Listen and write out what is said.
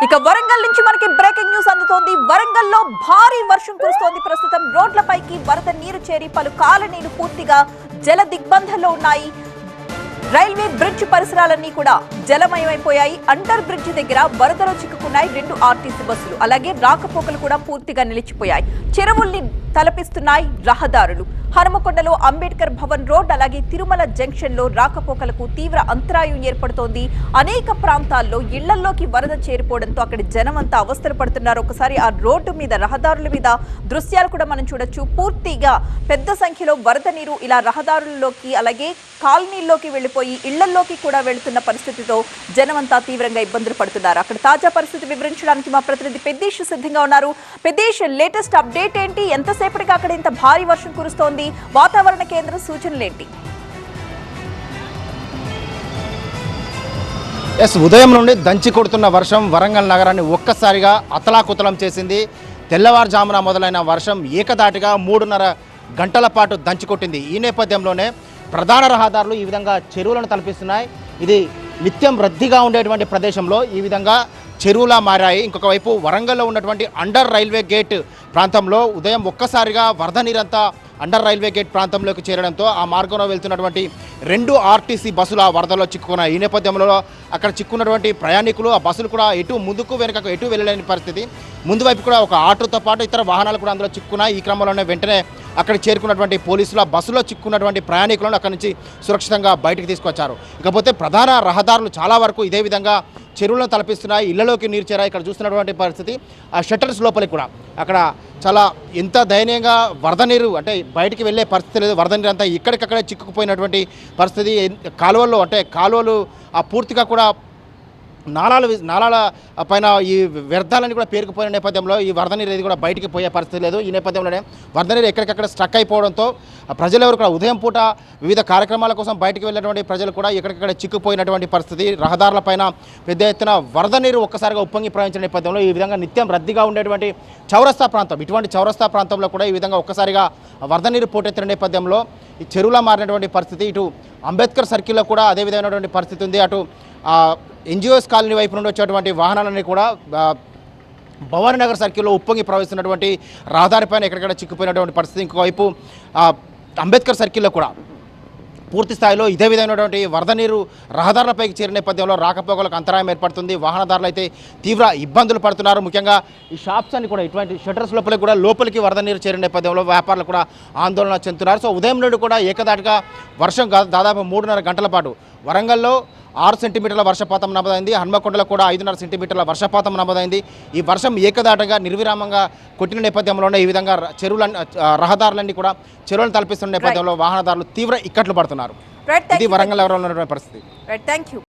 ఇక వరంగల్ నుంచి మనకి బ్రేకింగ్ న్యూస్ అందుతోంది. వరంగల్లో భారీ వర్షం కురుస్తోంది. ప్రస్తుతం రోడ్లపైకి వరద నీరు చేరి పలు కాలనీలు పూర్తిగా జల దిగ్బంధంలో ఉన్నాయి. రైల్వే బ్రిడ్జ్ పరిసరాలన్నీ కూడా జలమయమైపోయాయి. అండర్ బ్రిడ్జ్ దగ్గర వరదలో చిక్కుకున్నాయి 2 ఆర్టీసీ బస్సులు. అలాగే రాకపోకలు కూడా పూర్తిగా నిలిచిపోయాయి. చెరువుల్ని తలపిస్తున్నాయి రహదారులు. హనుమకొండలో అంబేద్కర్ భవన్ రోడ్ అలాగే తిరుమల జంక్షన్ లో రాకపోకలకు తీవ్ర అంతరాయం ఏర్పడుతోంది. అనేక ప్రాంతాల్లో ఇళ్లలోకి వరద చేరిపోవడంతో అక్కడ జనం అంతా అవస్థలు పడుతున్నారు. ఒకసారి ఆ రోడ్డు మీద రహదారుల మీద దృశ్యాలు కూడా మనం చూడొచ్చు. పూర్తిగా పెద్ద సంఖ్యలో వరద నీరు ఇలా రహదారుల్లోకి అలాగే కాలనీల్లోకి వెళ్లిపోయి ఇళ్లలోకి కూడా వెళుతున్న పరిస్థితితో జనమంతా తీవ్రంగా ఇబ్బందులు పడుతున్నారు. అక్కడ తాజా పరిస్థితి వివరించడానికి మా ప్రతినిధి పెద్దేశ్ సిద్ధంగా ఉన్నారు. పెద్దేశ్, లేటెస్ట్ అప్డేట్ ఏంటి? ఎంతసేపటికి అక్కడ ఇంత భారీ వర్షం కురుస్తోంది? వాతావరణ కేంద్రం సూచనలేంటి? ఉదయం నుండి దంచి కొడుతున్న వర్షం వరంగల్ నగరాన్ని ఒక్కసారిగా అతలాకుతలం చేసింది. తెల్లవారుజామున మొదలైన వర్షం ఏకదాటిగా 3.5 గంటల పాటు దంచికొట్టింది. ఈ నేపథ్యంలోనే ప్రధాన రహదారులు ఈ విధంగా చెరువులను తలపిస్తున్నాయి. ఇది నిత్యం రద్దీగా ఉండేటువంటి ప్రదేశంలో ఈ విధంగా చెరువులా మారాయి. ఇంకొక వైపు వరంగల్లో ఉన్నటువంటి అండర్ రైల్వే గేట్ ప్రాంతంలో ఉదయం ఒక్కసారిగా వరద నీరంతా అండర్ రైల్వే గేట్ ప్రాంతంలోకి చేరడంతో ఆ మార్గంలో వెళ్తున్నటువంటి 2 ఆర్టీసీ బస్సులు ఆ వరదలో చిక్కుకున్నాయి. ఈ నేపథ్యంలో అక్కడ చిక్కున్నటువంటి ప్రయాణికులు ఆ బస్సులు కూడా ఎటు ముందుకు వెనుకకు ఎటు వెళ్ళలేని పరిస్థితి. ముందు వైపు కూడా ఒక ఆటోతో పాటు ఇతర వాహనాలు కూడా అందులో చిక్కున్నాయి. ఈ క్రమంలోనే వెంటనే అక్కడికి చేరుకున్నటువంటి పోలీసులు ఆ బస్సులో చిక్కున్నటువంటి ప్రయాణికులను అక్కడి నుంచి సురక్షితంగా బయటకు తీసుకొచ్చారు. ఇకపోతే ప్రధాన రహదారులు చాలా వరకు ఇదే విధంగా చెరువులను తలపిస్తున్నాయి. ఇళ్లలోకి నీరు చేరాయి. ఇక్కడ చూస్తున్నటువంటి పరిస్థితి ఆ షట్టర్స్ లోపలికి కూడా అక్కడ చాలా ఎంత దయనీయంగా వరద నీరు అంటే బయటికి వెళ్ళే పరిస్థితి లేదు. వరద నీరు అంతా ఇక్కడికక్కడే చిక్కుకుపోయినటువంటి పరిస్థితి. కాలువల్లో అంటే కాలువలు ఆ పూర్తిగా కూడా నాలాల పైన ఈ వ్యర్థాలన్నీ కూడా పేరుకుపోయిన నేపథ్యంలో ఈ వరద నీరు ఏది కూడా బయటికి పోయే పరిస్థితి లేదు. ఈ నేపథ్యంలోనే వరద నీరు ఎక్కడికక్కడ స్ట్రక్ అయిపోవడంతో ప్రజలెవరు కూడా ఉదయం పూట వివిధ కార్యక్రమాల కోసం బయటికి వెళ్ళినటువంటి ప్రజలు కూడా ఎక్కడికక్కడ చిక్కుపోయినటువంటి పరిస్థితి. రహదారులపైన పెద్ద ఎత్తున వరద నీరు ఒక్కసారిగా ఉప్పొంగి ప్రవహించిన నేపథ్యంలో ఈ విధంగా నిత్యం రద్దీగా ఉండేటువంటి చౌరస్తా ప్రాంతం, ఇటువంటి చౌరస్తా ప్రాంతంలో కూడా ఈ విధంగా ఒక్కసారిగా వరద నీరు పోటెత్తిన నేపథ్యంలో ఈ చెరువులా మారినటువంటి పరిస్థితి. ఇటు అంబేద్కర్ సర్కిల్లో కూడా అదే విధమైనటువంటి పరిస్థితి ఉంది. అటు ఎన్జిఓస్ కాలనీ వైపు నుండి వచ్చేటువంటి వాహనాలన్నీ కూడా భవానీ నగర్ సర్కిల్లో ఉప్పొంగి ప్రవహిస్తున్నటువంటి రహదారిపైన ఎక్కడికక్కడ చిక్కుపోయినటువంటి పరిస్థితి. ఇంకోవైపు అంబేద్కర్ సర్కిల్లో కూడా పూర్తి స్థాయిలో ఇదే విధమైనటువంటి వరద నీరు రహదారులపైకి చేరిన నేపథ్యంలో రాకపోకలకు అంతరాయం ఏర్పడుతుంది. వాహనదారులు అయితే తీవ్ర ఇబ్బందులు పడుతున్నారు. ముఖ్యంగా ఈ షాప్స్ అన్ని కూడా ఇటువంటి షట్టర్స్ లోపలికి కూడా లోపలికి వరద నీరు చేరిన నేపథ్యంలో వ్యాపారులు కూడా ఆందోళన చెందుతున్నారు. సో ఉదయం నుండి కూడా ఏకదాటిగా వర్షం దాదాపు 3.5 గంటల పాటు వరంగల్లో 6 సెంటీమీటర్ల వర్షపాతం నమోదైంది. హన్మకొండలో కూడా 5.5 సెంటీమీటర్ల వర్షపాతం నమోదైంది. ఈ వర్షం ఏకదాటగా నిర్విరామంగా కొట్టిన నేపథ్యంలోనే ఈ విధంగా రహదారులన్నీ కూడా చెరువులను తలపిస్తున్న నేపథ్యంలో వాహనదారులు తీవ్ర ఇక్కట్లు పడుతున్నారు. ఇది వరంగల్ నగరంలో ఉన్నటువంటి పరిస్థితి.